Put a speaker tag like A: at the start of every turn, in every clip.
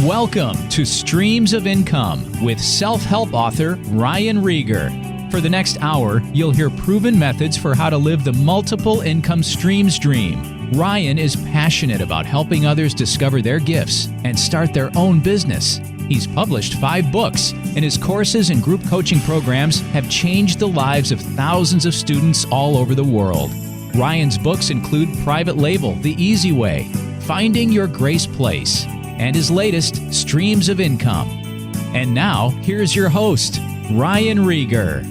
A: Welcome to Streams of Income with self-help author Ryan Rieger. For the next hour, you'll hear proven methods for how to live the multiple income streams dream. Ryan is passionate about helping others discover their gifts and start their own business. He's published 5 books, and his courses and group coaching programs have changed the lives of thousands of students all over the world. Ryan's books include Private Label, The Easy Way, Finding Your Grace Place, and his latest, Streams of Income. And now, here's your host, Ryan Rieger.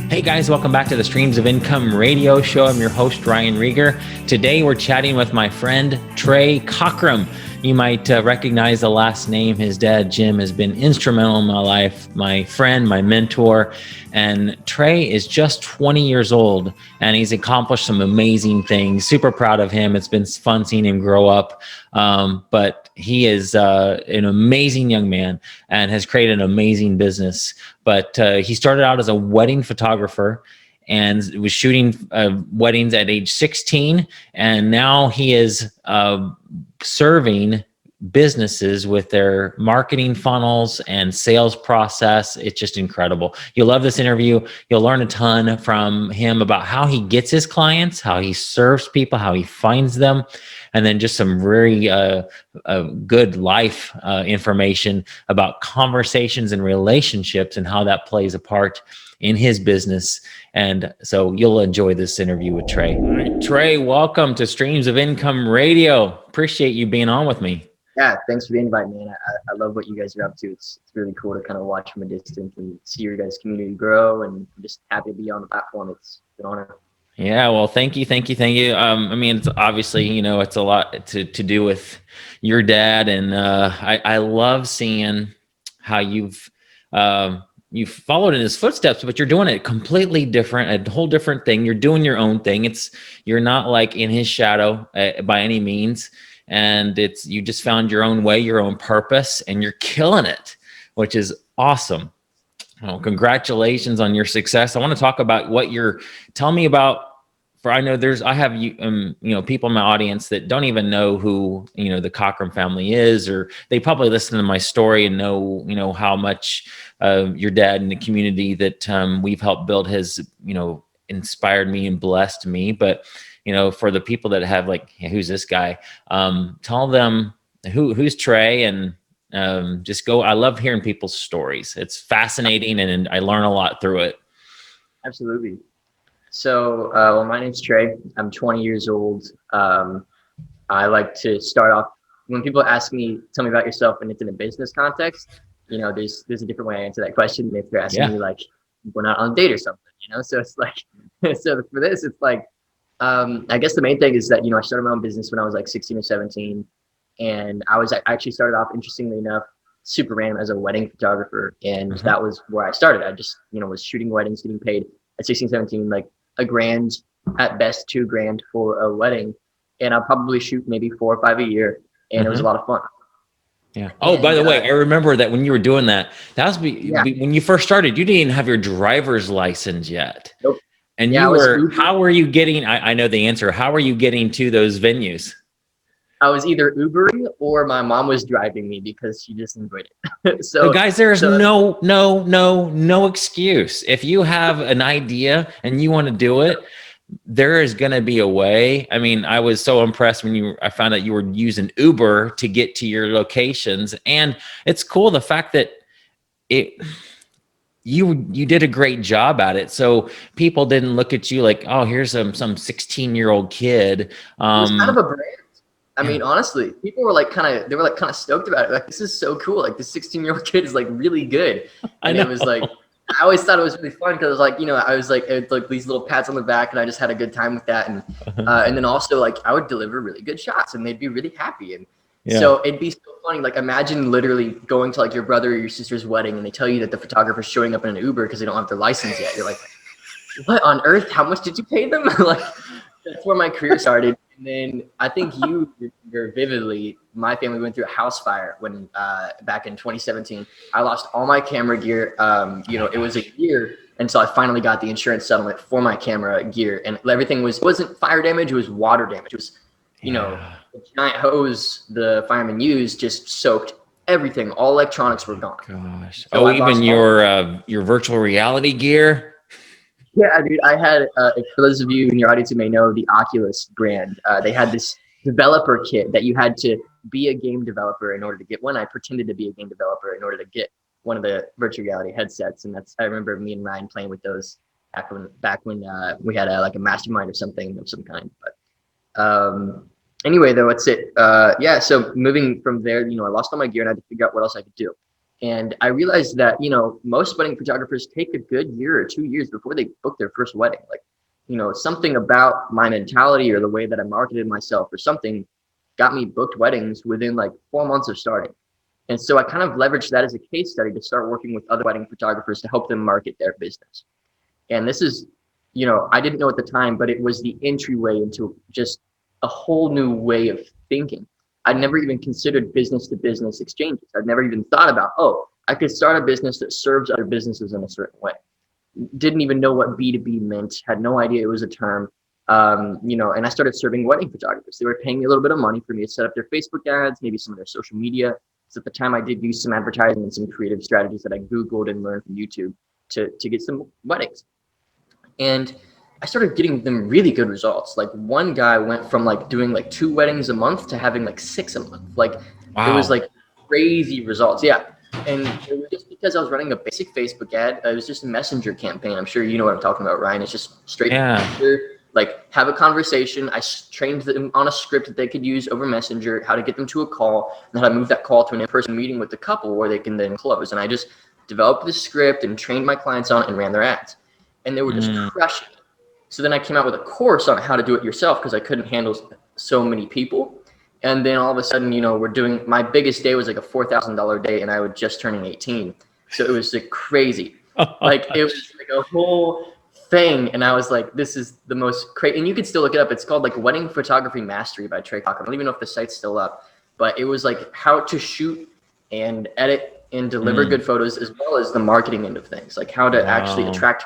B: Hey guys, welcome back to the Streams of Income radio show. I'm your host, Ryan Rieger. Today we're chatting with my friend, Trey Cockrum. You might recognize the last name. His dad, Jim, has been instrumental in my life, my friend, my mentor. And Trey is just 20 years old, and he's accomplished some amazing things. Super proud of him. It's been fun seeing him grow up. But he is an amazing young man and has created an amazing business. But he started out as a wedding photographer and was shooting weddings at age 16. And now he is serving businesses with their marketing funnels and sales process. It's just incredible. You'll love this interview. You'll learn a ton from him about how he gets his clients, how he serves people, how he finds them, and then just some very good life information about conversations and relationships and how that plays a part in his business. And so you'll enjoy this interview with Trey. All right, Trey, welcome to Streams of Income Radio. Appreciate you being on with me.
C: Yeah, thanks for the invite, man. I love what you guys are up to. It's really cool to kind of watch from a distance and see your guys' community grow, and I'm just happy to be on the platform. It's an honor.
B: Yeah, well, thank you. I mean, it's obviously, it's a lot to do with your dad, and I love seeing how you've followed in his footsteps, but you're doing it completely different, a whole different thing. You're doing your own thing. You're not like in his shadow by any means. And you just found your own way, your own purpose, and you're killing it, which is awesome. Well, congratulations on your success. I want to talk about tell me about, I have people in my audience that don't even know who, the Cockrum family is, or they probably listen to my story and know how much your dad and the community that we've helped build has, inspired me and blessed me. But for the people that have who's this guy? Tell them who's Trey, and just go. I love hearing people's stories. It's fascinating, and I learn a lot through it.
C: Absolutely. So, well, my name's Trey. I'm 20 years old. I like to start off when people ask me, "Tell me about yourself," and it's in a business context. There's a different way I answer that question. If they're asking me we're not on a date or something, so it's so for this, it's I guess the main thing is that, I started my own business when I was 16 or 17. And I actually started off, interestingly enough, super random, as a wedding photographer. And that was where I started. I just, was shooting weddings, getting paid at 16, 17, $1,000, at best $2,000 for a wedding. And I'll probably shoot maybe 4 or 5 a year. And it was a lot of fun.
B: Yeah. Oh, by the way, I remember that when you were doing that, when you first started, you didn't even have your driver's license yet.
C: Nope.
B: And how were you getting, I know the answer, how were you getting to those venues?
C: I was either Ubering or my mom was driving me because she just enjoyed it.
B: So guys, there's no excuse. If you have an idea and you want to do it, there is going to be a way. I mean, I was so impressed when I found out you were using Uber to get to your locations. And it's cool, the fact that you did a great job at it. So people didn't look at you like, oh, here's some 16-year-old kid.
C: It was kind of a brand. I mean, honestly, people were kind of stoked about it. This is so cool. This 16-year-old kid is really good. And it was I always thought it was really fun because I was it was these little pats on the back, and I just had a good time with that. And and then also I would deliver really good shots, and they'd be really happy. And so it'd be so funny. Imagine literally going to your brother or your sister's wedding, and they tell you that the photographer's showing up in an Uber because they don't have their license yet. You're like, what on earth? How much did you pay them? That's where my career started. And then I think you remember vividly, my family went through a house fire when back in 2017. I lost all my camera gear. It was a year until I finally got the insurance settlement for my camera gear, and everything wasn't fire damage. It was water damage. It was, the giant hose the firemen used just soaked everything, all electronics were gone.
B: Gosh.
C: So
B: Oh,
C: I
B: even
C: lost
B: your virtual reality gear.
C: Yeah, dude, I had, for those of you in your audience who may know the Oculus brand, they had this developer kit that you had to be a game developer in order to get one. I pretended to be a game developer in order to get one of the virtual reality headsets. And I remember me and Ryan playing with those back when we had like a mastermind or something of some kind. But anyway, though, that's it. Yeah, so moving from there, I lost all my gear and I had to figure out what else I could do. And I realized that, most wedding photographers take a good year or 2 years before they book their first wedding. Like, something about my mentality or the way that I marketed myself or something got me booked weddings within like 4 months of starting. And so I kind of leveraged that as a case study to start working with other wedding photographers to help them market their business. And this is, I didn't know at the time, but it was the entryway into just a whole new way of thinking. I'd never even considered business to business exchanges. I'd never even thought about, I could start a business that serves other businesses in a certain way. Didn't even know what B2B meant, had no idea it was a term. And I started serving wedding photographers. They were paying me a little bit of money for me to set up their Facebook ads, maybe some of their social media. So at the time I did use some advertising and some creative strategies that I Googled and learned from YouTube to get some weddings. And I started getting them really good results. Like one guy went from like doing like 2 weddings a month to having like 6 a month. Like It was like crazy results. Yeah. And it was just because I was running a basic Facebook ad. It was just a messenger campaign. I'm sure you know what I'm talking about, Ryan. It's just straight messenger, like have a conversation. I trained them on a script that they could use over Messenger, how to get them to a call, and how to move that call to an in-person meeting with the couple where they can then close. And I just developed the script and trained my clients on it and ran their ads. And they were just crushing it. So then I came out with a course on how to do it yourself because I couldn't handle so many people. And then all of a sudden, we're doing, my biggest day was like a $4,000 day and I was just turning 18. So it was like crazy. Like it was like a whole thing. And I was like, this is the most crazy. And you can still look it up. It's called like Wedding Photography Mastery by Trey Cockrum. I don't even know if the site's still up, but it was like how to shoot and edit and deliver good photos, as well as the marketing end of things, like how to actually attract.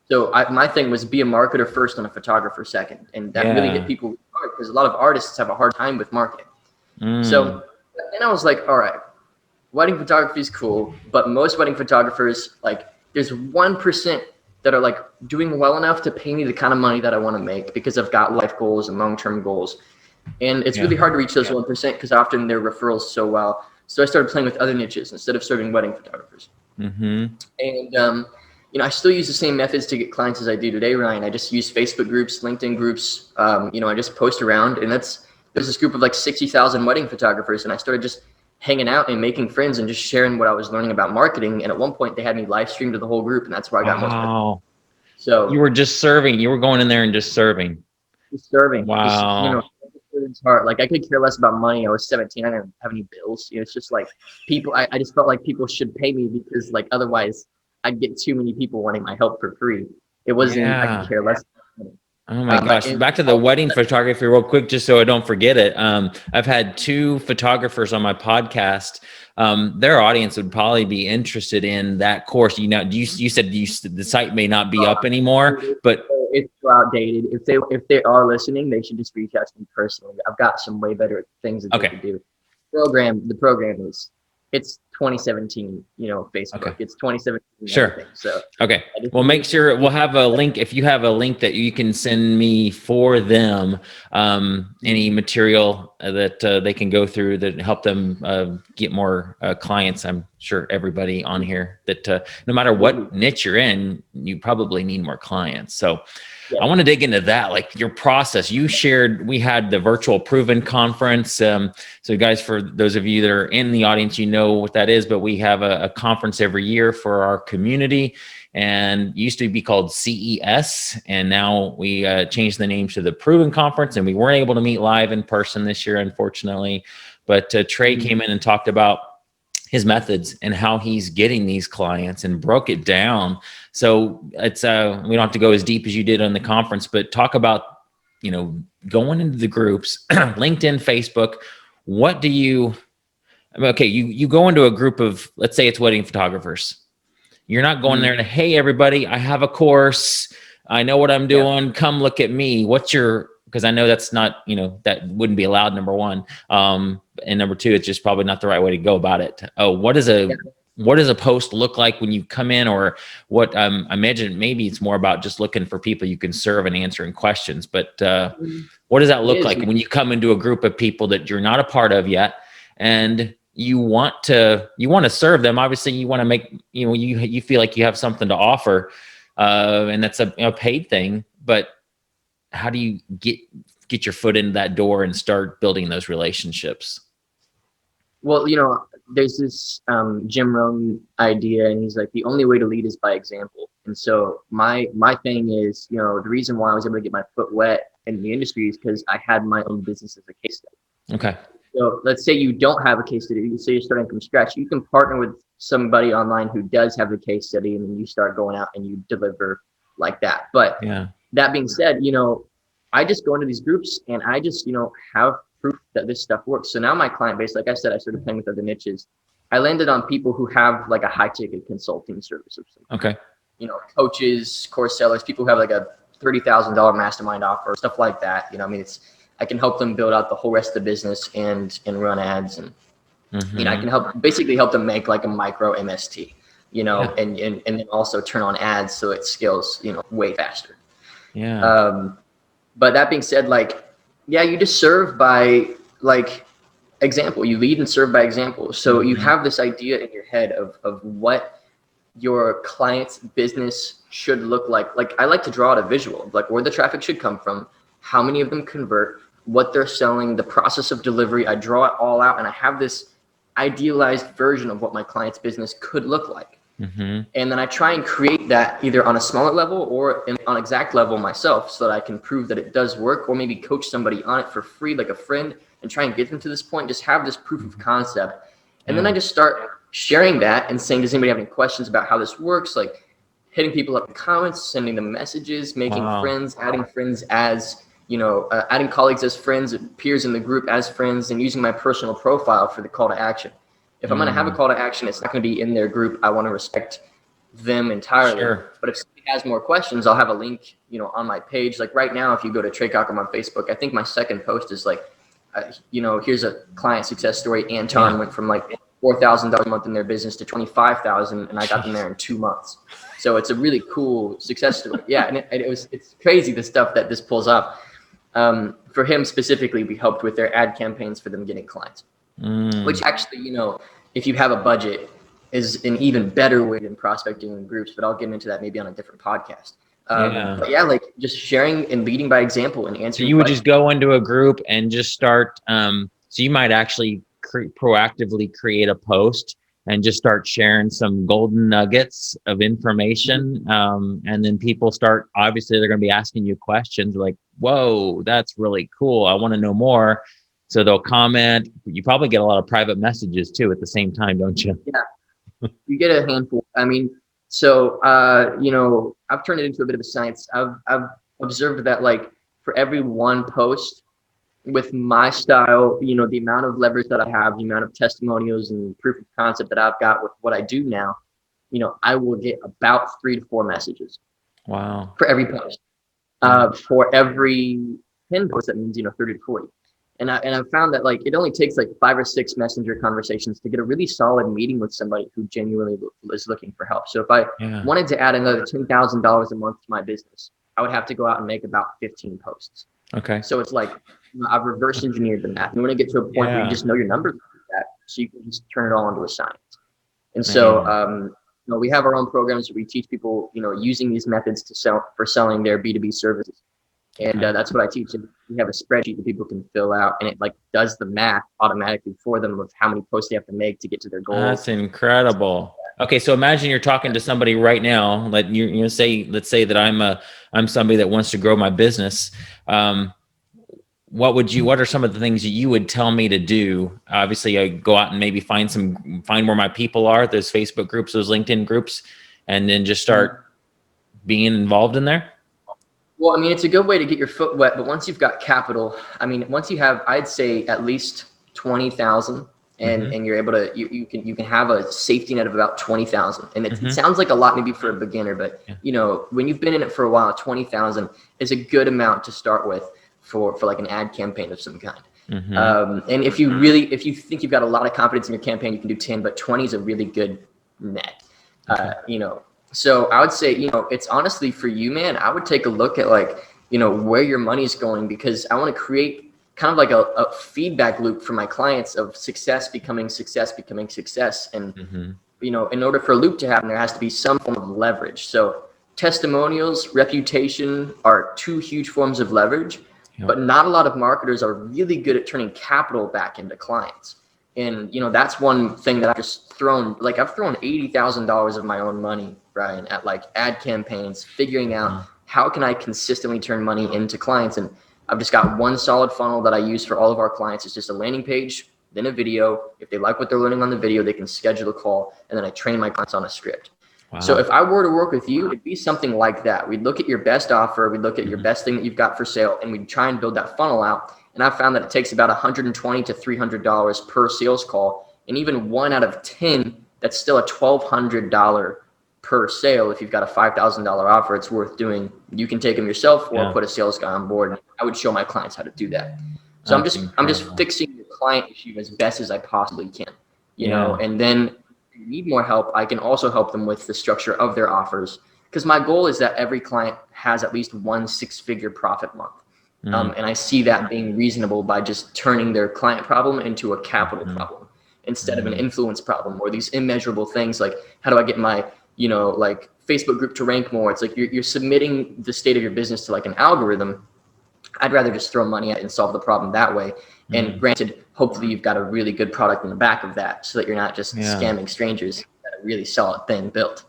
C: So my thing was be a marketer first and a photographer second. And that really hit people hard because a lot of artists have a hard time with marketing. So then I was like, all right, wedding photography is cool, but most wedding photographers, like there's 1% that are like doing well enough to pay me the kind of money that I want to make because I've got life goals and long-term goals. And it's really hard to reach those 1% because often their referrals so well. So I started playing with other niches instead of serving wedding photographers. And, I still use the same methods to get clients as I do today, Ryan. I just use Facebook groups, LinkedIn groups. I just post around, and there's this group of like 60,000 wedding photographers, and I started just hanging out and making friends and just sharing what I was learning about marketing. And at one point, they had me live stream to the whole group, and that's where I got most of it. So
B: you were just serving. You were going in there and just serving.
C: Just serving.
B: Wow.
C: It's hard. Like I could care less about money. I was 17. I didn't have any bills. It's just like people. I just felt like people should pay me because like otherwise I'd get too many people wanting my help for free. It wasn't. I could care less.
B: Oh my gosh. Back to the wedding photography real quick, just so I don't forget it. I've had 2 photographers on my podcast. Their audience would probably be interested in that course. You said the site may not be up anymore, but
C: it's so outdated. If they are listening, they should just reach out to me personally. I've got some way better things that they could do. The program it's 2017, Facebook. It's 2017.
B: Sure.
C: So
B: Well, make sure we'll have a link. If you have a link that you can send me for them, any material that they can go through that help them get more clients. I'm sure everybody on here that no matter what niche you're in, you probably need more clients. So I want to dig into that, like your process. You shared, we had the virtual Proven conference. So guys, for those of you that are in the audience, you know what that is, but we have a conference every year for our community, and it used to be called CES. And now we changed the name to the Proven conference, and we weren't able to meet live in person this year, unfortunately. But Trey came in and talked about his methods and how he's getting these clients and broke it down. So it's we don't have to go as deep as you did on the conference, but talk about, going into the groups, LinkedIn, Facebook. What do you go into a group of, let's say it's wedding photographers. You're not going there to, hey, everybody, I have a course. I know what I'm doing. Come look at me. Because I know that's not, that wouldn't be allowed, number one. And number two, it's just probably not the right way to go about it. Oh, what does a post look like when you come in, or what? I imagine maybe it's more about just looking for people you can serve and answering questions. But what does that look like when you come into a group of people that you're not a part of yet, and you want to serve them? Obviously, you want to make, you feel like you have something to offer, and that's a paid thing. But how do you get your foot into that door and start building those relationships?
C: Well, there's this Jim Rohn idea, and he's like, the only way to lead is by example. And so my thing is, the reason why I was able to get my foot wet in the industry is because I had my own business as a case study.
B: Okay.
C: So let's say you don't have a case study. You say you're starting from scratch. You can partner with somebody online who does have a case study, and then you start going out and you deliver like that. But that being said, I just go into these groups and I just, have proof that this stuff works. So now my client base, like I said, I started playing with other niches. I landed on people who have like a high ticket consulting service or something.
B: Okay.
C: Coaches, course sellers, people who have like a $30,000 mastermind offer, stuff like that. I can help them build out the whole rest of the business and run ads, and I can basically help them make like a micro MST, and then also turn on ads so it scales, way faster.
B: Yeah.
C: But that being said, you just serve by example. You lead and serve by example. So you have this idea in your head of what your client's business should look like. Like, I like to draw out a visual of where the traffic should come from, how many of them convert, what they're selling, the process of delivery. I draw it all out, and I have this idealized version of what my client's business could look like. And then I try and create that either on a smaller level or on exact level myself, so that I can prove that it does work, or maybe coach somebody on it for free, like a friend, and try and get them to this point. Just have this proof of concept. And then I just start sharing that and saying, does anybody have any questions about how this works? Like hitting people up in comments, sending them messages, making friends, adding friends as, adding colleagues as friends, peers in the group as friends, and using my personal profile for the call to action. If I'm going to have a call to action, it's not going to be in their group. I want to respect them entirely. Sure. But if somebody has more questions, I'll have a link, on my page. Like right now, if you go to Trey Cockrum on Facebook, I think my second post is here's a client success story. Anton went from $4,000 a month in their business to $25,000, and I got them there in 2 months. So it's a really cool success story. Yeah, and it's crazy the stuff that this pulls up. For him specifically, we helped with their ad campaigns for them getting clients, which actually, if you have a budget, is an even better way than prospecting in groups. But I'll get into that maybe on a different podcast. But just sharing and leading by example and answering. So
B: you would just go into a group and just start. So you might actually proactively create a post and just start sharing some golden nuggets of information. And then people start, obviously they're going to be asking you questions like, whoa, that's really cool. I want to know more. So they'll comment. You probably get a lot of private messages too at the same time, don't you?
C: Yeah, you get a handful. So, I've turned it into a bit of a science. I've observed that for every one post with my style, the amount of leverage that I have, the amount of testimonials and proof of concept that I've got with what I do now, I will get about 3 to 4 messages.
B: Wow.
C: For every post. For every 10 posts, that means, 30 to 40. And I've found that it only takes 5 or 6 messenger conversations to get a really solid meeting with somebody who genuinely is looking for help. So if I wanted to add another $10,000 a month to my business, I would have to go out and make about 15 posts. Okay. So it's I've reverse engineered the math. You want to get to a point where you just know your numbers like that, so you can just turn it all into a science. And so, we have our own programs where we teach people, using these methods for selling their B2B services. And that's what I teach. And we have a spreadsheet that people can fill out, and it does the math automatically for them of how many posts they have to make to get to their goals.
B: That's incredible. Okay, so imagine you're talking to somebody right now. Let's say that I'm somebody that wants to grow my business. What are some of the things that you would tell me to do? Obviously, I go out and maybe find where my people are, those Facebook groups, those LinkedIn groups, and then just start being involved in there.
C: Well, it's a good way to get your foot wet, but once you've got capital, once you have, I'd say at least 20,000, and you're able to, you can have a safety net of about 20,000. And it sounds like a lot maybe for a beginner, but when you've been in it for a while, 20,000 is a good amount to start with for an ad campaign of some kind. And if you think you've got a lot of confidence in your campaign, you can do 10, but 20 is a really good net. So I would say, it's honestly for you, man, I would take a look at where your money's going, because I want to create kind of like a feedback loop for my clients of success becoming success, becoming success. And, in order for a loop to happen, there has to be some form of leverage. So testimonials, reputation are two huge forms of leverage, but not a lot of marketers are really good at turning capital back into clients. And, that's one thing that I've just thrown, I've thrown $80,000 of my own money, Brian, at ad campaigns, figuring out how can I consistently turn money into clients. And I've just got one solid funnel that I use for all of our clients. It's just a landing page, then a video. If they like what they're learning on the video, they can schedule a call, and then I train my clients on a script. Wow. So if I were to work with you, it'd be something like that. We'd look at your best offer, we'd look at your best thing that you've got for sale, and we'd try and build that funnel out. And I found that it takes about $120 to $300 per sales call. And even 1 out of 10, that's still a $1,200 per sale. If you've got a $5,000 offer, it's worth doing. You can take them yourself or put a sales guy on board. I would show my clients how to do that. So I'm just fixing the client issue as best as I possibly can, you know, and then if you need more help, I can also help them with the structure of their offers. Because my goal is that every client has at least one 6-figure profit month. And I see that being reasonable by just turning their client problem into a capital problem instead of an influence problem, or these immeasurable things like, how do I get my, Facebook group to rank more? It's like you're submitting the state of your business to an algorithm. I'd rather just throw money at it and solve the problem that way. And granted, hopefully you've got a really good product in the back of that, so that you're not just scamming strangers. You've got a really solid thing built.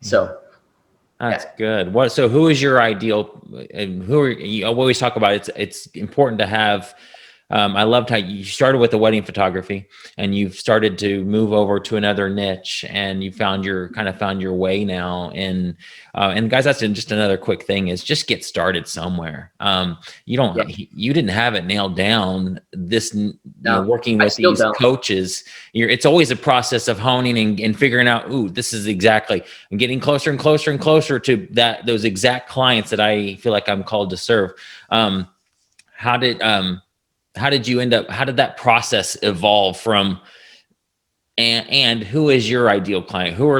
C: So
B: that's good. So who is your ideal, and who are you always talk about? It's important to have. I loved how you started with the wedding photography, and you've started to move over to another niche, and you found your way now. And guys, that's just another quick thing, is just get started somewhere. You didn't have it nailed down. Working with these coaches, it's always a process of honing and figuring out, this is exactly, and getting closer and closer and closer to those exact clients that I feel like I'm called to serve. How did that process evolve from, and who is your ideal client? Who are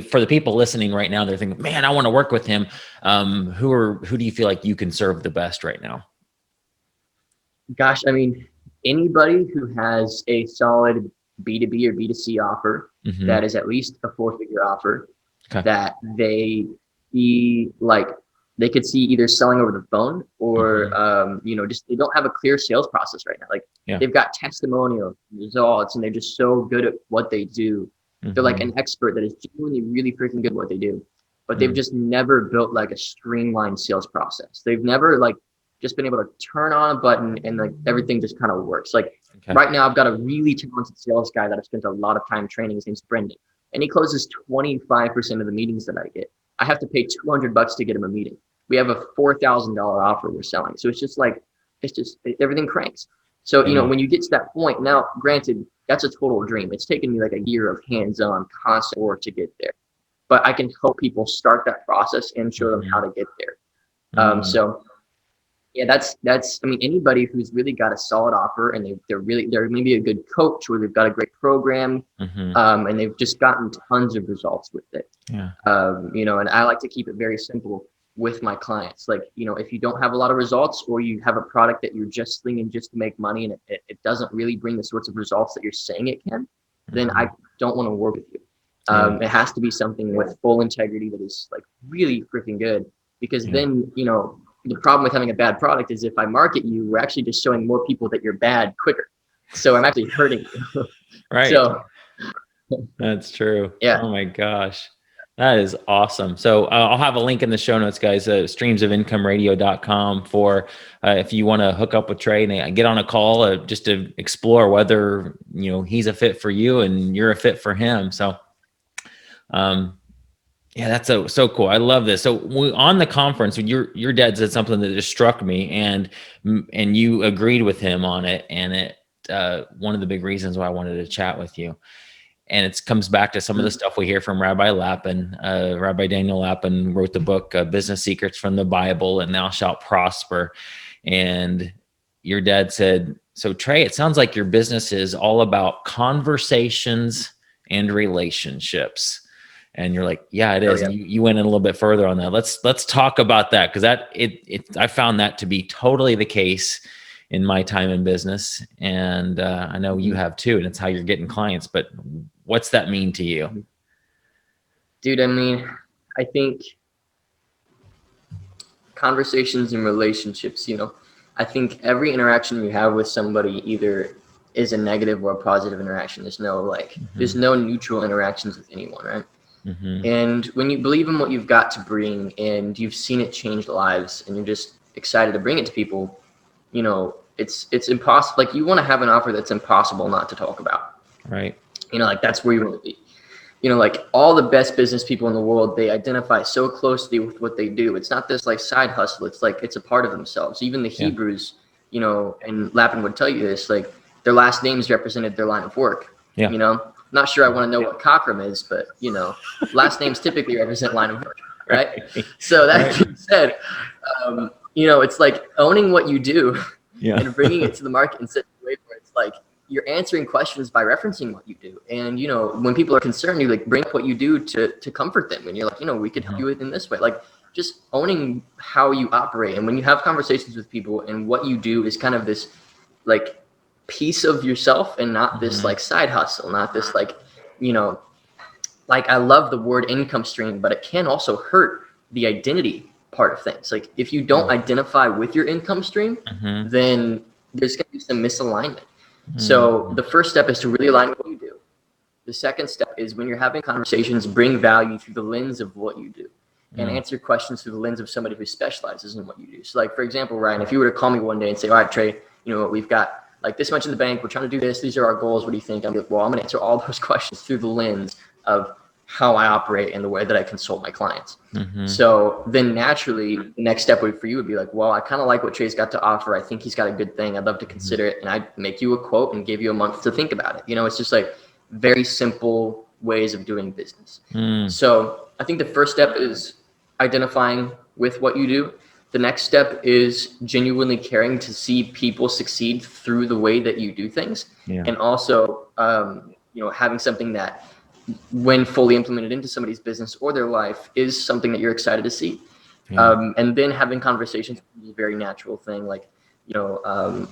B: for the people listening right now, they're thinking, man, I want to work with him. Who do you feel like you can serve the best right now?
C: Gosh, I mean, anybody who has a solid B2B or B2C offer that is at least a 4-figure offer, that they could see either selling over the phone or, just they don't have a clear sales process right now. They've got testimonial results and they're just so good at what they do. They're like an expert that is genuinely really freaking good at what they do, but they've just never built a streamlined sales process. They've never just been able to turn on a button and everything just kind of works. Right now I've got a really talented sales guy that I've spent a lot of time training. His name's Brendan, and he closes 25% of the meetings that I get. I have to pay $200 to get him a meeting. We have a $4,000 offer we're selling. So it's just everything cranks. So, when you get to that point, now granted, that's a total dream. It's taken me a year of hands-on constant work to get there, but I can help people start that process and show them how to get there. That's anybody who's really got a solid offer and they're maybe a good coach, or they've got a great program, and they've just gotten tons of results with it. And I like to keep it very simple with my clients. If you don't have a lot of results, or you have a product that you're just slinging just to make money and it doesn't really bring the sorts of results that you're saying it can, then I don't want to work with you. It has to be something with full integrity that is really freaking good, because then, the problem with having a bad product is if I market you, we're actually just showing more people that you're bad quicker. So I'm actually hurting you.
B: Right.
C: So
B: that's true.
C: Yeah.
B: Oh my gosh. That is awesome. So I'll have a link in the show notes, guys, streamsofIncomeRadio.com for if you want to hook up with Trey and get on a call just to explore whether, he's a fit for you and you're a fit for him. So, that's so cool. I love this. So on the conference, your dad said something that just struck me, and you agreed with him on it. And it one of the big reasons why I wanted to chat with you. And it comes back to some of the stuff we hear from Rabbi Lapin. Rabbi Daniel Lapin wrote the book, Business Secrets from the Bible and Thou Shalt Prosper. And your dad said, So Trey, it sounds like your business is all about conversations and relationships. And you're like, yeah, it is.
C: Yeah.
B: You went in a little bit further on that. Let's talk about that, because I found that to be totally the case in my time in business, and I know you have too, and it's how you're getting clients. But what's that mean to you?
C: Dude, I mean, I think conversations and relationships, I think every interaction you have with somebody either is a negative or a positive interaction. There's no there's no neutral interactions with anyone, right? And when you believe in what you've got to bring and you've seen it change lives and you're just excited to bring it to people, it's impossible. Like, you want to have an offer that's impossible not to talk about.
B: Right.
C: That's where you want to be. Like all the best business people in the world, they identify so closely with what they do. It's not this like side hustle. It's like, it's a part of themselves. Even the Hebrews, and Lappin would tell you this, like their last names represented their line of work.
B: Yeah.
C: Not sure I want to know what Cockrum is, but last names typically represent line of work, right? So that being said, it's like owning what you do and bringing it to the market in such a way where it's like you're answering questions by referencing what you do. And, when people are concerned, you like bring up what you do to comfort them. And you're like, we could help you in this way. Like just owning how you operate. And when you have conversations with people and what you do is kind of this like piece of yourself and not this like side hustle, not this like, like I love the word income stream, but it can also hurt the identity part of things. Like if you don't identify with your income stream, then there's going to be some misalignment. So the first step is to really align with what you do. The second step is when you're having conversations, bring value through the lens of what you do and answer questions through the lens of somebody who specializes in what you do. So like, for example, Ryan, if you were to call me one day and say, all right, Trey, we've got like this much in the bank, we're trying to do this, these are our goals, what do you think? I'm like, well, I'm going to answer all those questions through the lens of how I operate and the way that I consult my clients. So then naturally the next step for you would be like, well, I kind of like what Trey's got to offer. I think he's got a good thing. I'd love to consider it. And I'd make you a quote and give you a month to think about it. It's just like very simple ways of doing business. So I think the first step is identifying with what you do. The next step is genuinely caring to see people succeed through the way that you do things. And also, having something that when fully implemented into somebody's business or their life is something that you're excited to see. And then having conversations is a very natural thing. Like,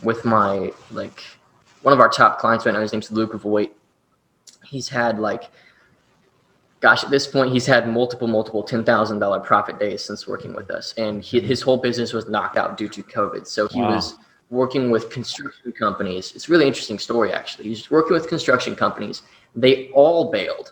C: with my, like one of our top clients right now, his name's Luke of Voight. He's had at this point, he's had multiple $10,000 profit days since working with us. And his whole business was knocked out due to COVID. So he was working with construction companies. It's a really interesting story, actually. He's working with construction companies. They all bailed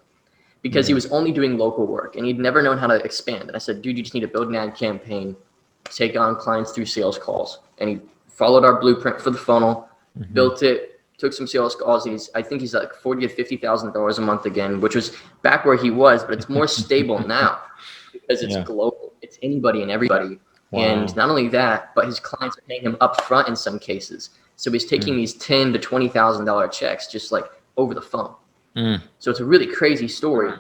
C: because he was only doing local work and he'd never known how to expand. And I said, dude, you just need to build an ad campaign, take on clients through sales calls. And he followed our blueprint for the funnel, built it, took some sales calls. I think he's like $40,000 to $50,000 a month again, which was back where he was, but it's more stable now because it's global. It's anybody and everybody. And not only that, but his clients are paying him up front in some cases. So he's taking these $10,000 to $20,000 checks just like over the phone. So it's a really crazy story.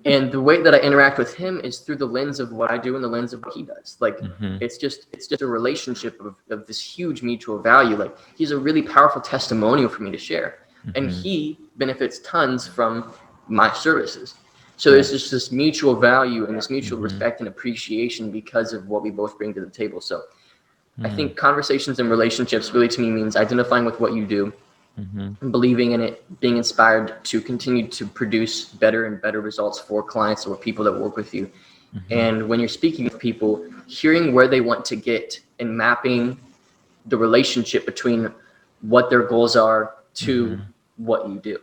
C: And the way that I interact with him is through the lens of what I do and the lens of what he does. Like it's just a relationship of this huge mutual value. Like he's a really powerful testimonial for me to share. And he benefits tons from my services. So there's just this mutual value and this mutual respect and appreciation because of what we both bring to the table. So I think conversations and relationships really to me means identifying with what you do, believing in it, being inspired to continue to produce better and better results for clients or people that work with you. And when you're speaking with people, hearing where they want to get and mapping the relationship between what their goals are to what you do.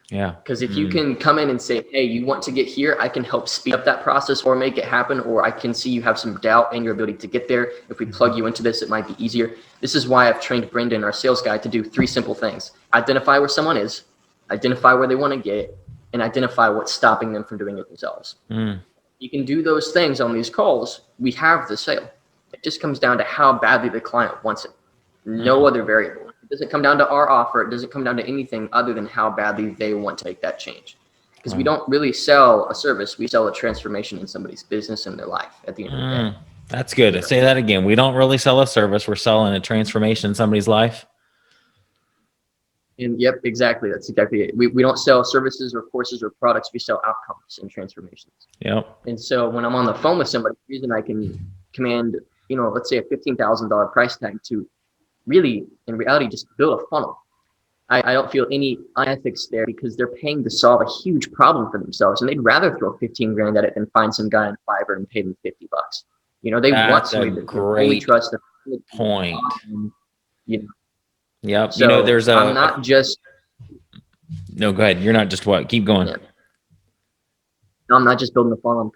C: Because if you can come in and say, hey, you want to get here, I can help speed up that process or make it happen, or I can see you have some doubt in your ability to get there. If we plug you into this, it might be easier. This is why I've trained Brendan, our sales guy, to do 3 simple things. Identify where someone is, identify where they want to get, and identify what's stopping them from doing it themselves. You can do those things on these calls. We have the sale. It just comes down to how badly the client wants it. No other variable. It doesn't come down to our offer. It doesn't come down to anything other than how badly they want to make that change. Because we don't really sell a service. We sell a transformation in somebody's business and their life at the end of the day.
B: That's good. Say that again. We don't really sell a service. We're selling a transformation in somebody's life.
C: And yep, exactly. That's exactly it. We don't sell services or courses or products. We sell outcomes and transformations.
B: Yep.
C: And so when I'm on the phone with somebody, the reason I can command, let's say a $15,000 price tag to really, in reality, just build a funnel. I don't feel any unethics there because they're paying to solve a huge problem for themselves, and they'd rather throw 15 grand at it than find some guy on Fiverr and pay them $50. They want
B: That's a
C: somebody that can fully
B: great
C: trust the
B: point.
C: you know.
B: Yep.
C: So
B: There's
C: I'm not just
B: no, go ahead. You're not just what? Keep going.
C: yeah, I'm not just building a funnel. I'm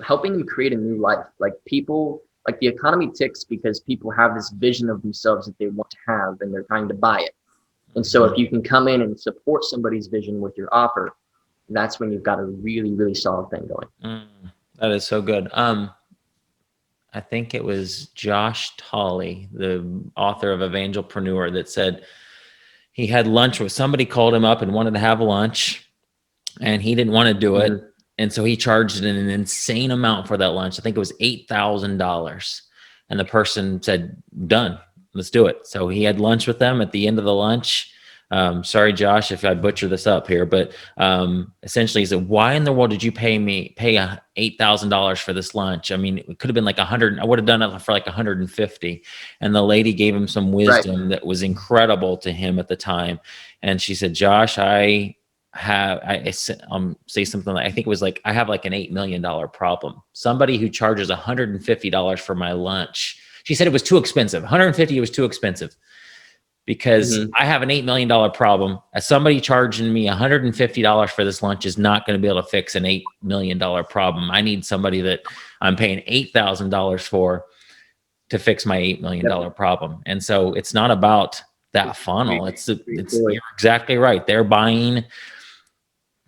C: helping them create a new life. Like people, like the economy ticks because people have this vision of themselves that they want to have, and they're trying to buy it. And so if you can come in and support somebody's vision with your offer, that's when you've got a really, really solid thing going.
B: That is so good. I think it was Josh Tolley, the author of Evangelpreneur, that said he had lunch with somebody, called him up and wanted to have lunch, and he didn't want to do it. And so he charged an insane amount for that lunch. I think it was $8,000. And the person said, done, let's do it. So he had lunch with them. At the end of the lunch, sorry, Josh, if I butcher this up here, but essentially he said, why in the world did you pay $8,000 for this lunch? I mean, it could have been like 100. I would have done it for like 150. And the lady gave him some wisdom that was incredible to him at the time. And she said, Josh, I say something like, I think it was like, I have like an $8 million problem. Somebody who charges $150 for my lunch. She said it was too expensive. 150, it was too expensive because I have an $8 million problem. As somebody charging me $150 for this lunch is not going to be able to fix an $8 million problem. I need somebody that I'm paying $8,000 for to fix my $8 million problem. And so it's not about that funnel. You're exactly right. They're buying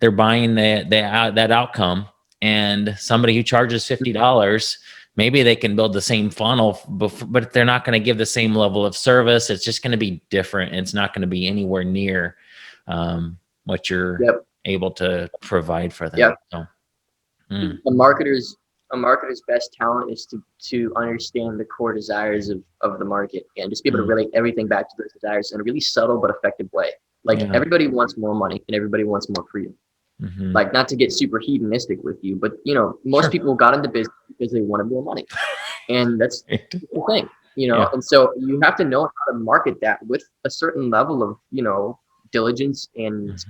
B: that outcome, and somebody who charges $50, maybe they can build the same funnel, but they're not going to give the same level of service. It's just going to be different. It's not going to be anywhere near what you're able to provide for them. So,
C: a marketer's best talent is to understand the core desires of the market and just be able to relate everything back to those desires in a really subtle but effective way. Like everybody wants more money and everybody wants more freedom. Like, not to get super hedonistic with you, but most people got into business because they wanted more money, and that's the thing, And so you have to know how to market that with a certain level of diligence and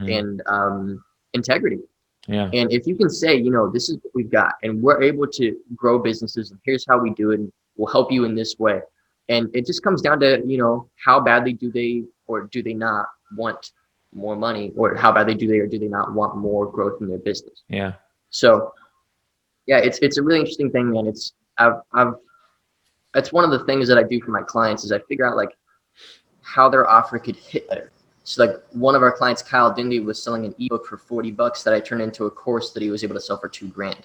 C: integrity. And if you can say, this is what we've got, and we're able to grow businesses, and here's how we do it, and we'll help you in this way, and it just comes down to how badly do they or do they not want more money, or how badly do they or do they not want more growth in their business. So it's a really interesting thing, man. It's one of the things that I do for my clients is I figure out like how their offer could hit better. So like one of our clients, Kyle Dindy, was selling an ebook for $40 that I turned into a course that he was able to sell for $2,000.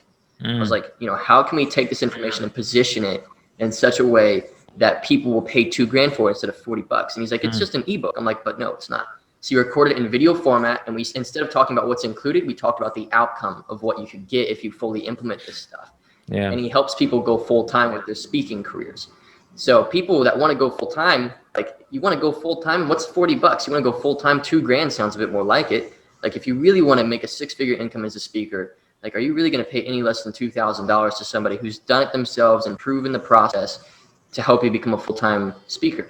C: I was like, how can we take this information and position it in such a way that people will pay $2,000 for it instead of $40? And he's like, it's just an ebook. I'm like, but no, it's not. So you record it in video format, and we, instead of talking about what's included, we talked about the outcome of what you could get if you fully implement this stuff. And he helps people go full-time with their speaking careers. So people that want to go full-time, like, you want to go full-time, what's $40? You want to go full-time, $2,000 sounds a bit more like it. Like, if you really want to make a six-figure income as a speaker, like, are you really going to pay any less than $2,000 to somebody who's done it themselves and proven the process to help you become a full-time speaker?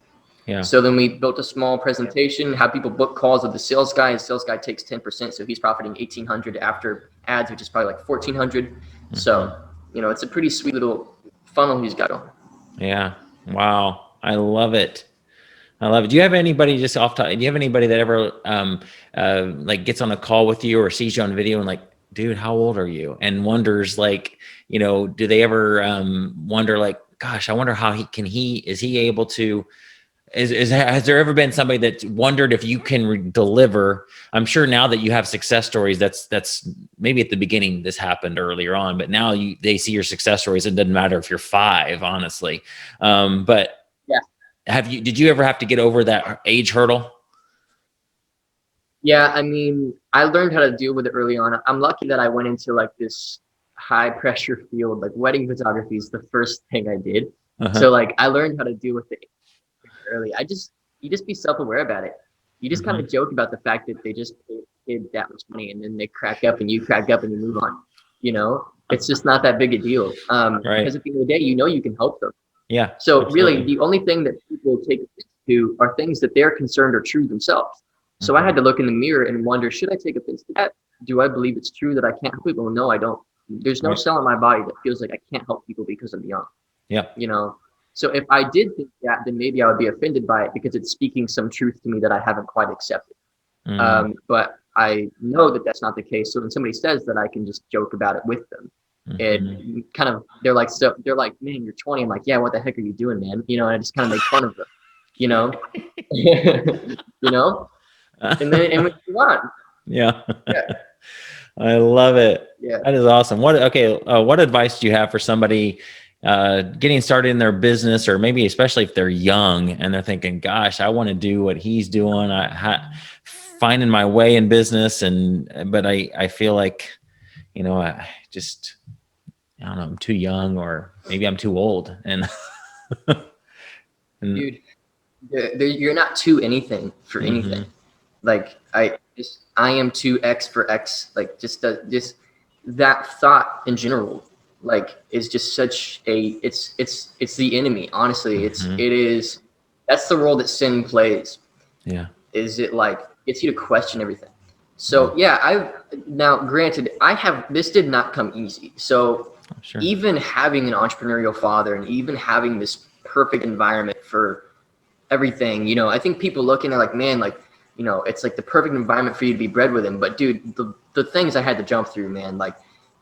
C: So then we built a small presentation, have people book calls with the sales guy. The sales guy takes 10%, so he's profiting $1,800 after ads, which is probably like $1,400. So, it's a pretty sweet little funnel he's got going.
B: Wow. I love it. Do you have anybody do you have anybody that ever like gets on a call with you or sees you on video and like, dude, how old are you? And wonders like, do they ever wonder like, gosh, I wonder how is he able to, has there ever been somebody that wondered if you can deliver? I'm sure now that you have success stories, that's maybe at the beginning this happened earlier on, but now they see your success stories. It doesn't matter if you're 5, honestly. But did you ever have to get over that age hurdle?
C: Yeah, I mean, I learned how to deal with it early on. I'm lucky that I went into like this high pressure field, like wedding photography is the first thing I did. So like I learned how to deal with it early. you just be self-aware about it. You just kind of joke about the fact that they just paid a kid that much money, and then they crack up and you crack up and you move on. You know, it's just not that big a deal.
B: Right.
C: Because at the end of the day, you know, you can help them.
B: Yeah.
C: So
B: absolutely.
C: really, the only thing that people take offense to are things that they're concerned are true themselves. So I had to look in the mirror and wonder, should I take offense to that? Do I believe it's true that I can't help people? No, I don't. There's no
B: Right.
C: cell in my body that feels like I can't help people because I'm young.
B: Yeah.
C: You know, so if I did think that, then maybe I would be offended by it because it's speaking some truth to me that I haven't quite accepted. But I know that that's not the case. So when somebody says that, I can just joke about it with them. And kind of, they're like, man, you're 20. I'm like, yeah, what the heck are you doing, man? You know, and I just kind of make fun of them, you know, you know, and we move on.
B: Yeah. I love it.
C: Yeah.
B: That is awesome. What advice do you have for somebody getting started in their business, or maybe especially if they're young and they're thinking, gosh, I want to do what he's doing. Finding my way in business. But I feel like, you know, I don't know, I'm too young, or maybe I'm too old. And
C: dude, you're not too anything for anything. Like I am too X for X. Like just that thought in general, like, is just such a, it's the enemy. Honestly, that's the role that sin plays.
B: Yeah.
C: Is it like gets you to question everything. So yeah, now granted, this did not come easy. So even having an entrepreneurial father and even having this perfect environment for everything, you know, I think people look and they're like, man, like, you know, it's like the perfect environment for you to be bred with him. But dude, the things I had to jump through, man, like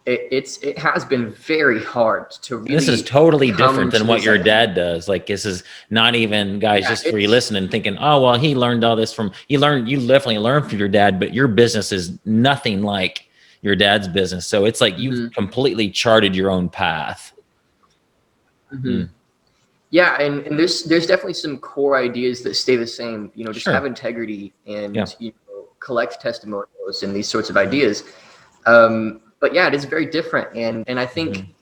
C: it has been very hard to really.
B: This is totally different than what your dad does. Like, this is not even, guys, just for you listening, thinking, oh, well, he learned all this you definitely learned from your dad, but your business is nothing like your dad's business. So it's like you've completely charted your own path.
C: Yeah, and there's definitely some core ideas that stay the same. You know, just have integrity and you know, collect testimonials and these sorts of ideas. But yeah, it is very different, and I think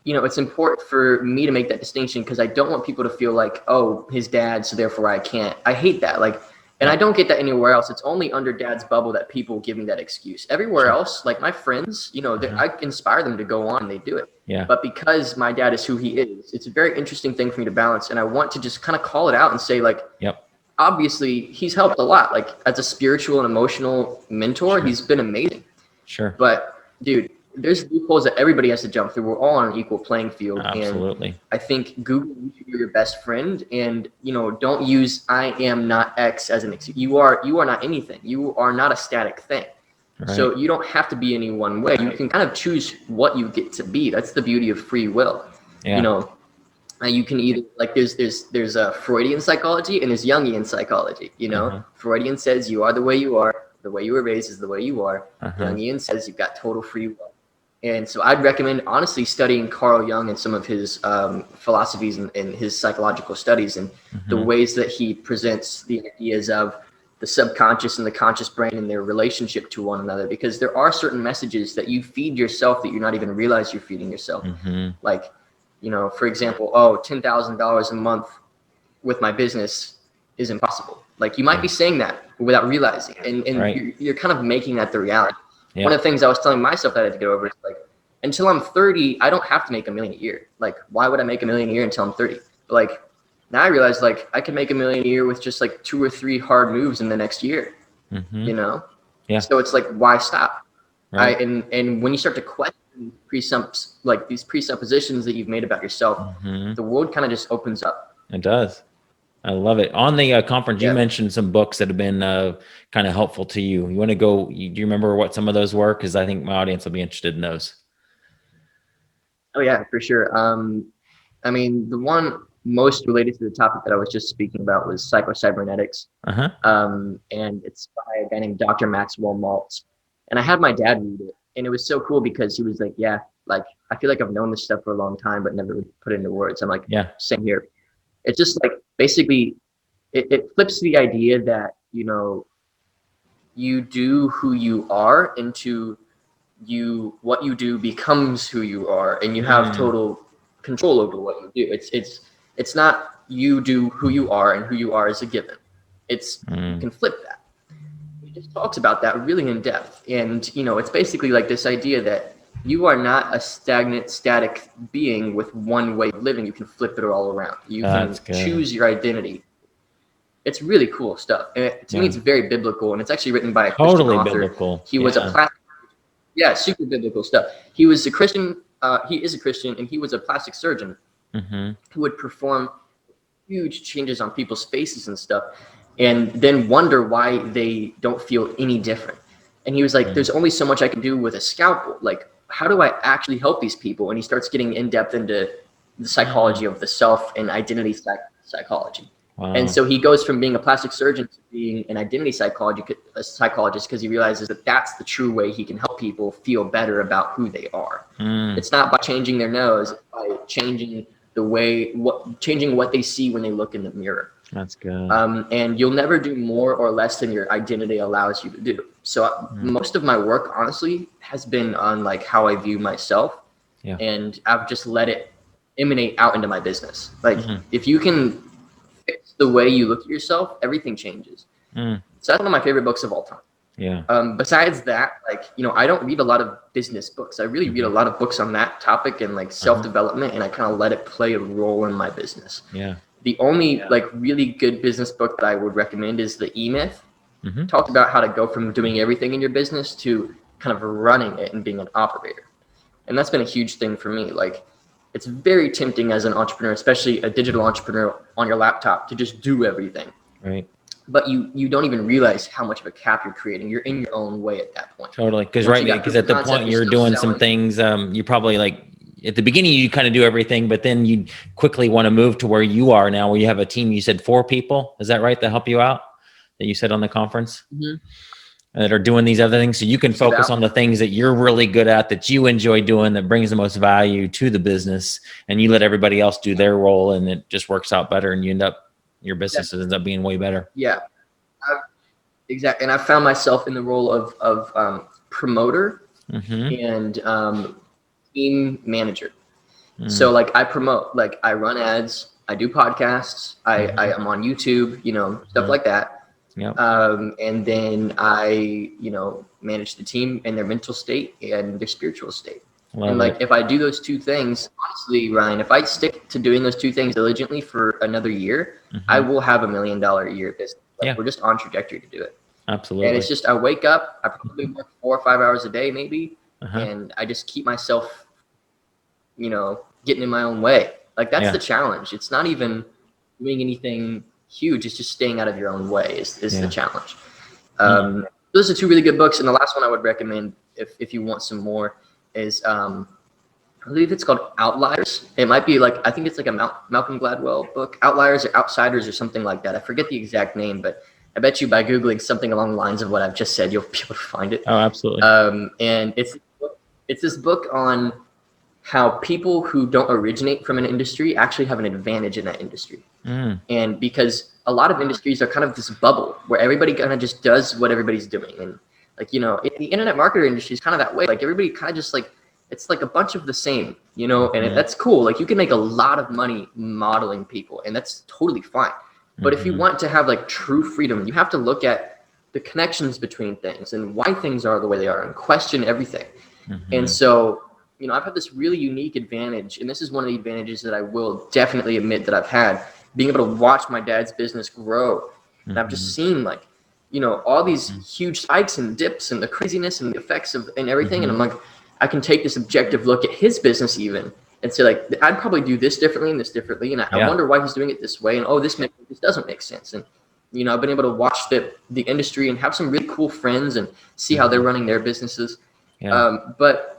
C: you know, it's important for me to make that distinction because I don't want people to feel like, oh, his dad, so therefore I can't. I hate that. Like, and I don't get that anywhere else. It's only under dad's bubble that people give me that excuse. Everywhere else, like my friends, you know, I inspire them to go on and they do it.
B: Yeah.
C: But because my dad is who he is, it's a very interesting thing for me to balance. And I want to just kind of call it out and say, like, obviously he's helped a lot. Like, as a spiritual and emotional mentor, he's been amazing.
B: Sure.
C: But dude, there's loopholes that everybody has to jump through. We're all on an equal playing field.
B: Absolutely. And
C: I think Google needs to be your best friend, and you know, don't use "I am not X" as an excuse. You are not anything. You are not a static thing. Right. So you don't have to be any one way. You can kind of choose what you get to be. That's the beauty of free will. Yeah. You know, you can either, like, there's a Freudian psychology and there's Jungian psychology. You know, Freudian says you are the way you are. The way you were raised is the way you are. Jungian says you've got total free will. And so I'd recommend, honestly, studying Carl Jung and some of his philosophies and his psychological studies and the ways that he presents the ideas of the subconscious and the conscious brain and their relationship to one another. Because there are certain messages that you feed yourself that you're not even realize you're feeding yourself. Like, you know, for example, $10,000 a month with my business is impossible. Like, you might be saying that without realizing, and you're kind of making that the reality. One of the things I was telling myself that I had to get over is, like, until I'm 30, I don't have to make $1 million a year. Like, why would I make $1 million a year until I'm 30? But like, now I realize, like, I can make $1 million a year with just like 2 or 3 hard moves in the next year. You know? Yeah. So it's like, why stop? Right. And when you start to question these presuppositions that you've made about yourself, the world kind of just opens up.
B: It does. I love it. On the conference, you mentioned some books that have been kind of helpful to you. You want to go, do you remember what some of those were? Because I think my audience will be interested in those.
C: Oh, yeah, for sure. I mean, the one most related to the topic that I was just speaking about was Psycho-Cybernetics. And it's by a guy named Dr. Maxwell Maltz. And I had my dad read it. And it was so cool because he was like, yeah, like, I feel like I've known this stuff for a long time, but never really put it into words. I'm like, yeah, same here. It's just like, basically, it flips the idea that, you know, you do who you are into what you do becomes who you are, and you have total control over what you do. It's not you do who you are and who you are is a given. It's you can flip that. He just talks about that really in depth. And, it's basically like this idea that you are not a stagnant, static being with one way of living. You can flip it all around. You can choose your identity. It's really cool stuff. And to me, it's very biblical, and it's actually written by a Christian author.
B: Biblical.
C: He was a super biblical stuff. He was a Christian. He is a Christian, and he was a plastic surgeon who would perform huge changes on people's faces and stuff, and then wonder why they don't feel any different. And he was like, there's only so much I can do with a scalpel. Like, how do I actually help these people? And he starts getting in depth into the psychology of the self and identity psychology. Wow. And so he goes from being a plastic surgeon to being an identity psychologist because he realizes that that's the true way he can help people feel better about who they are. It's not by changing their nose, it's by changing changing what they see when they look in the mirror.
B: That's good.
C: And you'll never do more or less than your identity allows you to do. So most of my work, honestly, has been on like how I view myself, and I've just let it emanate out into my business. Like if you can fix the way you look at yourself, everything changes. So that's one of my favorite books of all time. Besides that, like, I don't read a lot of business books. I really read a lot of books on that topic and like self-development, and I kind of let it play a role in my business. The only like really good business book that I would recommend is The E-Myth. Talked about how to go from doing everything in your business to kind of running it and being an operator. And that's been a huge thing for me. Like, it's very tempting as an entrepreneur, especially a digital entrepreneur on your laptop, to just do everything.
B: Right.
C: But you don't even realize how much of a cap you're creating. You're in your own way at that point.
B: Totally. Because at the point you're doing some things, you probably like at the beginning you kind of do everything, but then you quickly want to move to where you are now, where you have a team. You said 4 people. Is that right? That help you out? That you said on the conference that are doing these other things. So you can focus on the things that you're really good at, that you enjoy doing, that brings the most value to the business, and you let everybody else do their role, and it just works out better, and your business ends up being way better. Yeah,
C: exactly. And I found myself in the role of promoter and team manager. So like I promote, like I run ads, I do podcasts, I am on YouTube, stuff like that. And then I, manage the team and their mental state and their spiritual state. If I do those 2 things, honestly, Ryan, if I stick to doing those 2 things diligently for another year, I will have $1 million a year business. We're just on trajectory to do it.
B: Absolutely.
C: And it's just, I wake up, I probably work 4 or 5 hours a day, maybe. And I just keep myself, getting in my own way. Like that's the challenge. It's not even doing anything huge. It's just staying out of your own way is the challenge. Those are 2 really good books. And the last one I would recommend if you want some more is, I believe it's called Outliers. It might be like, I think it's like a Malcolm Gladwell book, Outliers or Outsiders or something like that. I forget the exact name, but I bet you by Googling something along the lines of what I've just said, you'll be able to find it.
B: Oh, absolutely.
C: And it's this book on how people who don't originate from an industry actually have an advantage in that industry. And because a lot of industries are kind of this bubble where everybody kind of just does what everybody's doing. And like, the internet marketer industry is kind of that way. Like everybody kind of just like, it's like a bunch of the same, and that's cool. Like you can make a lot of money modeling people, and that's totally fine. But if you want to have like true freedom, you have to look at the connections between things and why things are the way they are and question everything. And so, I've had this really unique advantage, and this is one of the advantages that I will definitely admit that I've had, being able to watch my dad's business grow. And I've just seen like, all these huge spikes and dips and the craziness and the effects of and everything. And I'm like, I can take this objective look at his business even and say like, I'd probably do this differently and this differently. And I wonder why he's doing it this way. And this doesn't make sense. And, I've been able to watch the industry and have some really cool friends and see how they're running their businesses. But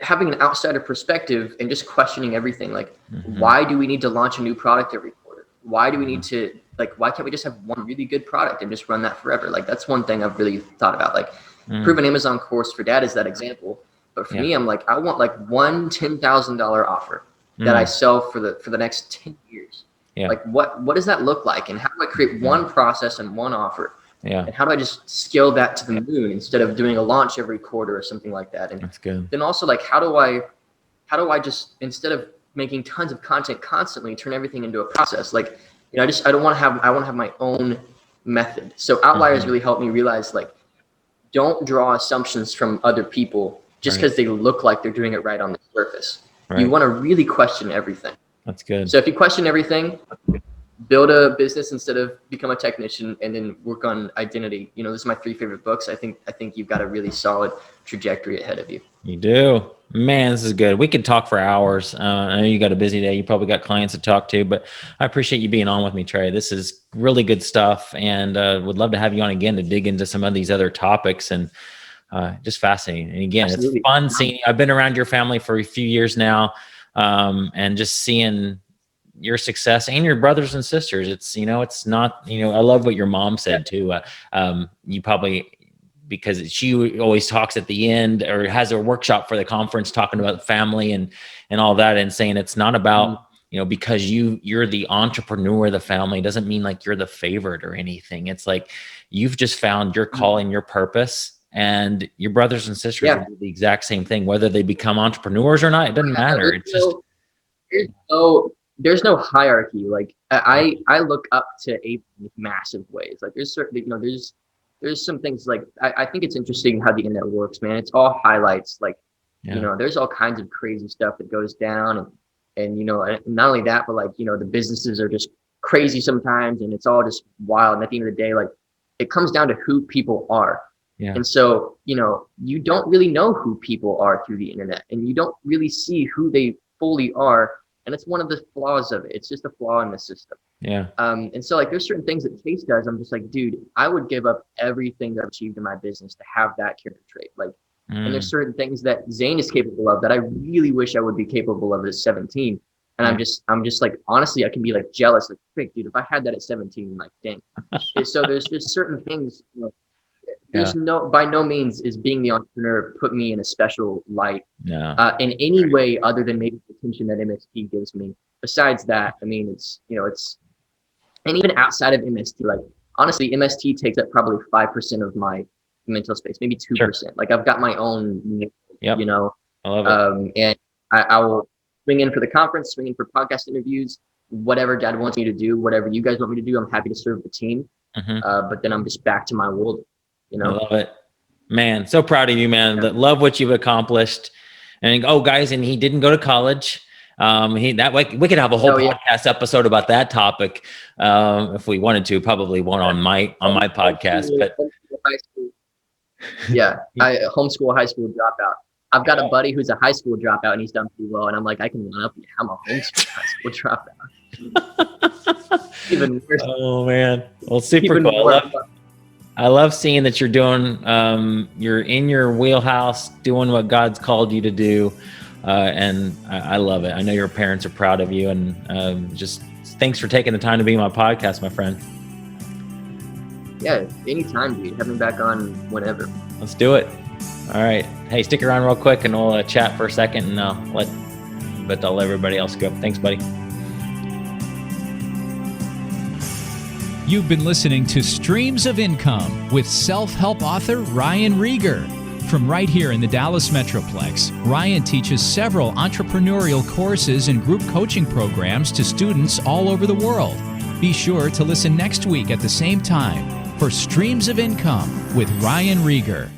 C: having an outsider perspective and just questioning everything, like why do we need to launch a new product every quarter? Why do we need to, why can't we just have one really good product and just run that forever? Like that's one thing I've really thought about. Like Proven Amazon course for dad is that example. But for me, I'm like, I want like one $10,000 offer that I sell for the next 10 years. Like what does that look like? And how do I create one process and one offer? And how do I just scale that to the moon instead of doing a launch every quarter or something like that? And
B: that's good.
C: Then also like, how do I just, instead of making tons of content constantly, turn everything into a process. Like, you know, I want to have my own method. So outliers really helped me realize, like, don't draw assumptions from other people just because they look like they're doing it right on the surface. You want to really question everything.
B: That's good.
C: So if you question everything, build a business instead of become a technician, and then work on identity. You know, this is my 3 favorite books. I think you've got a really solid trajectory ahead of you.
B: You do. Man, this is good. We could talk for hours. I know you got a busy day. You probably got clients to talk to, but I appreciate you being on with me, Trey. This is really good stuff, and would love to have you on again to dig into some of these other topics, and just fascinating. And again, Absolutely. It's fun seeing, I've been around your family for a few years now, and just seeing your success and your brothers and sisters. It's, you know, it's not, you know, I love what your mom said too. You probably, because she always talks at the end or has a workshop for the conference talking about family and all that, and saying it's not about, you know, because you're the entrepreneur of the family doesn't mean like you're the favorite or anything. It's like, you've just found your calling, your purpose, and your brothers and sisters will do the exact same thing, whether they become entrepreneurs or not. It doesn't matter. It's just,
C: there's no hierarchy. Like I look up to Abe in massive ways. Like there's certain, you know, there's some things like, I think it's interesting how the internet works, man. It's all highlights. Like, you know, there's all kinds of crazy stuff that goes down, and, you know, not only that, but like, you know, the businesses are just crazy sometimes, and it's all just wild. And at the end of the day, like, it comes down to who people are. Yeah. And so, you know, you don't really know who people are through the internet, and you don't really see who they fully are. And it's one of the flaws of it. It's just a flaw in the system. Yeah. And so like, there's certain things that Chase does. I'm just like, dude, I would give up everything that I've achieved in my business to have that character trait. Like, and there's certain things that Zane is capable of that I really wish I would be capable of at 17. And I'm just like, honestly, I can be like jealous. Like, frick, dude, if I had that at 17, like, dang. So there's just certain things, you know, there's by no means is being the entrepreneur put me in a special light in any way other than maybe the attention that MST gives me. Besides that, I mean, it's, you know, it's, and even outside of MST, like, honestly, MST takes up probably 5% of my mental space, maybe 2%. Sure. Like, I've got my own, you know, I love it. And I will swing in for the conference, swing in for podcast interviews, whatever Dad wants me to do, whatever you guys want me to do, I'm happy to serve the team. But then I'm just back to my world. You know? I love
B: it, man. So proud of you, man. Yeah. Love what you've accomplished. And guys, and he didn't go to college. That way we could have a whole podcast episode about that topic if we wanted to. Probably one on my podcast. But
C: I homeschool high school dropout. I've got a buddy who's a high school dropout, and he's done pretty well. And I'm like, I can run up. Yeah, I'm a homeschool high school dropout. Even worse.
B: Oh man, well, super cool. I love seeing that you're doing, you're in your wheelhouse, doing what God's called you to do. And I love it. I know your parents are proud of you, and just thanks for taking the time to be on my podcast, my friend.
C: Yeah, anytime, dude. Have me back on whenever.
B: Let's do it. All right. Hey, stick around real quick and we'll chat for a second, and I'll let everybody else go. Thanks, buddy.
A: You've been listening to Streams of Income with self-help author Ryan Rieger. From right here in the Dallas Metroplex, Ryan teaches several entrepreneurial courses and group coaching programs to students all over the world. Be sure to listen next week at the same time for Streams of Income with Ryan Rieger.